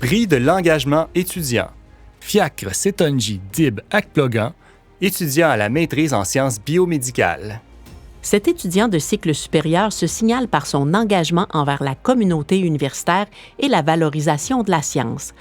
Prix de l'engagement étudiant. Fiacre Setonji Dib Akplogan, étudiant à la maîtrise en sciences biomédicales. Cet étudiant de cycle supérieur se signale par son engagement envers la communauté universitaire et la valorisation de la science.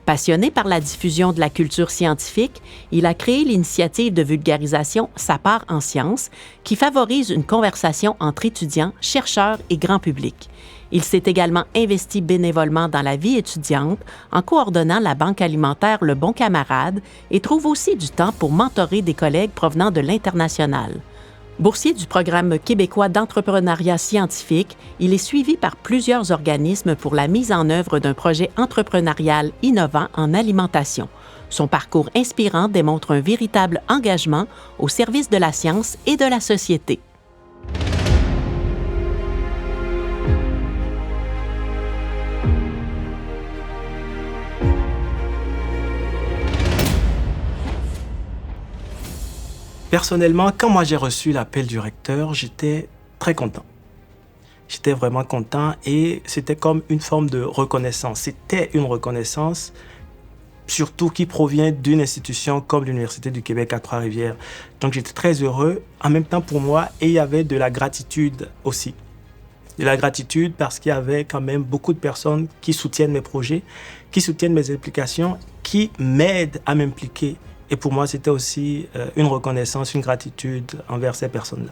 Passionné par la diffusion de la culture scientifique, il a créé l'initiative de vulgarisation Sa part en sciences, qui favorise une conversation entre étudiants, chercheurs et grand public. Il s'est également investi bénévolement dans la vie étudiante en coordonnant la banque alimentaire Le Bon Camarade et trouve aussi du temps pour mentorer des collègues provenant de l'international. Boursier du programme québécois d'entrepreneuriat scientifique, il est suivi par plusieurs organismes pour la mise en œuvre d'un projet entrepreneurial innovant en alimentation. Son parcours inspirant démontre un véritable engagement au service de la science et de la société. Personnellement, quand moi j'ai reçu l'appel du recteur, j'étais très content. J'étais vraiment content et c'était comme une forme de reconnaissance. C'était une reconnaissance, surtout qui provient d'une institution comme l'Université du Québec à Trois-Rivières. Donc j'étais très heureux, en même temps pour moi, et il y avait de la gratitude aussi. De la gratitude parce qu'il y avait quand même beaucoup de personnes qui soutiennent mes projets, qui soutiennent mes implications, qui m'aident à m'impliquer. Et pour moi, c'était aussi une reconnaissance, une gratitude envers ces personnes-là.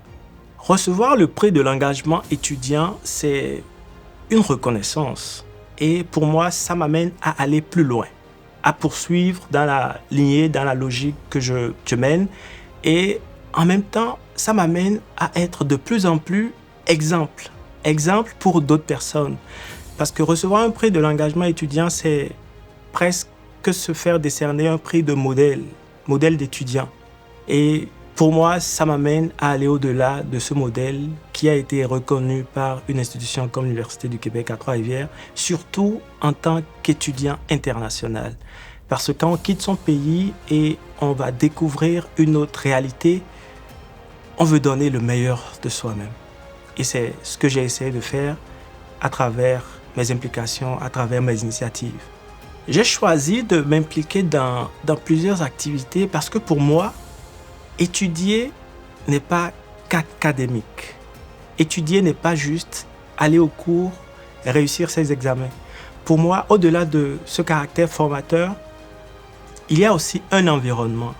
Recevoir le prix de l'engagement étudiant, c'est une reconnaissance. Et pour moi, ça m'amène à aller plus loin, à poursuivre dans la lignée, dans la logique que je mène. Et en même temps, ça m'amène à être de plus en plus exemple pour d'autres personnes. Parce que recevoir un prix de l'engagement étudiant, c'est presque se faire décerner un prix de modèle d'étudiant. Et pour moi, ça m'amène à aller au-delà de ce modèle qui a été reconnu par une institution comme l'Université du Québec à Trois-Rivières, surtout en tant qu'étudiant international. Parce que quand on quitte son pays et on va découvrir une autre réalité, on veut donner le meilleur de soi-même. Et c'est ce que j'ai essayé de faire à travers mes implications, à travers mes initiatives. J'ai choisi de m'impliquer dans plusieurs activités parce que pour moi, étudier n'est pas qu'académique. Étudier n'est pas juste aller au cours et réussir ses examens. Pour moi, au-delà de ce caractère formateur, il y a aussi un environnement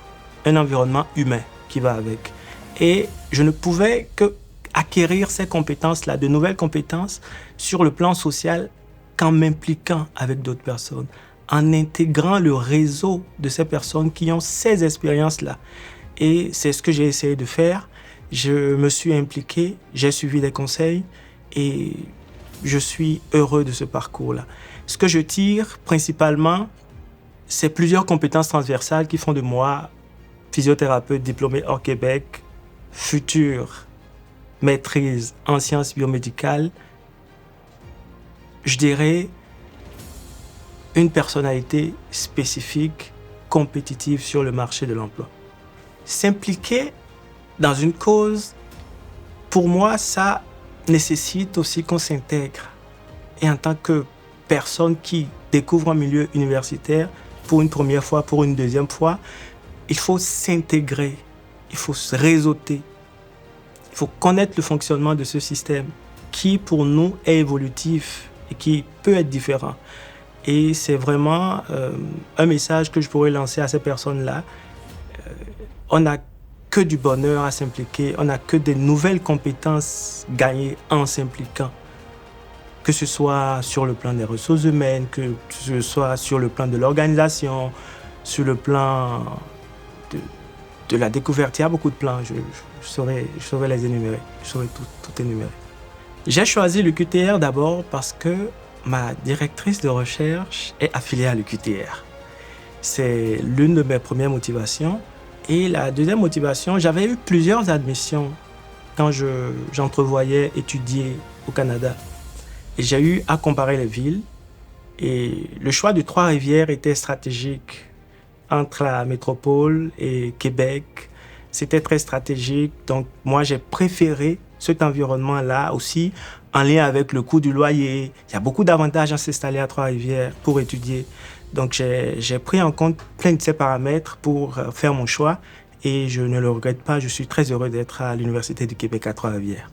humain qui va avec. Et je ne pouvais que acquérir ces compétences-là, de nouvelles compétences sur le plan social qu'en m'impliquant avec d'autres personnes, en intégrant le réseau de ces personnes qui ont ces expériences-là. Et c'est ce que j'ai essayé de faire. Je me suis impliqué, j'ai suivi des conseils et je suis heureux de ce parcours-là. Ce que je tire principalement, c'est plusieurs compétences transversales qui font de moi physiothérapeute diplômé hors Québec, futur maîtrise en sciences biomédicales. Je dirais une personnalité spécifique, compétitive sur le marché de l'emploi. S'impliquer dans une cause, pour moi, ça nécessite aussi qu'on s'intègre. Et en tant que personne qui découvre un milieu universitaire, pour une première fois, pour une deuxième fois, il faut s'intégrer, il faut se réseauter, il faut connaître le fonctionnement de ce système qui, pour nous, est évolutif et qui peut être différent. Et c'est vraiment un message que je pourrais lancer à ces personnes-là. On n'a que du bonheur à s'impliquer, on n'a que des nouvelles compétences gagnées en s'impliquant. Que ce soit sur le plan des ressources humaines, que ce soit sur le plan de l'organisation, sur le plan de la découverte. Il y a beaucoup de plans, je saurais les énumérer, je saurais tout énumérer. J'ai choisi l'UQTR d'abord parce que ma directrice de recherche est affiliée à l'UQTR. C'est l'une de mes premières motivations. Et la deuxième motivation, j'avais eu plusieurs admissions quand j'entrevoyais étudier au Canada. Et j'ai eu à comparer les villes. Et le choix de Trois-Rivières était stratégique entre la métropole et Québec. C'était très stratégique. Donc moi, j'ai préféré cet environnement-là aussi en lien avec le coût du loyer. Il y a beaucoup d'avantages à s'installer à Trois-Rivières pour étudier. Donc, j'ai pris en compte plein de ces paramètres pour faire mon choix et je ne le regrette pas. Je suis très heureux d'être à l'Université du Québec à Trois-Rivières.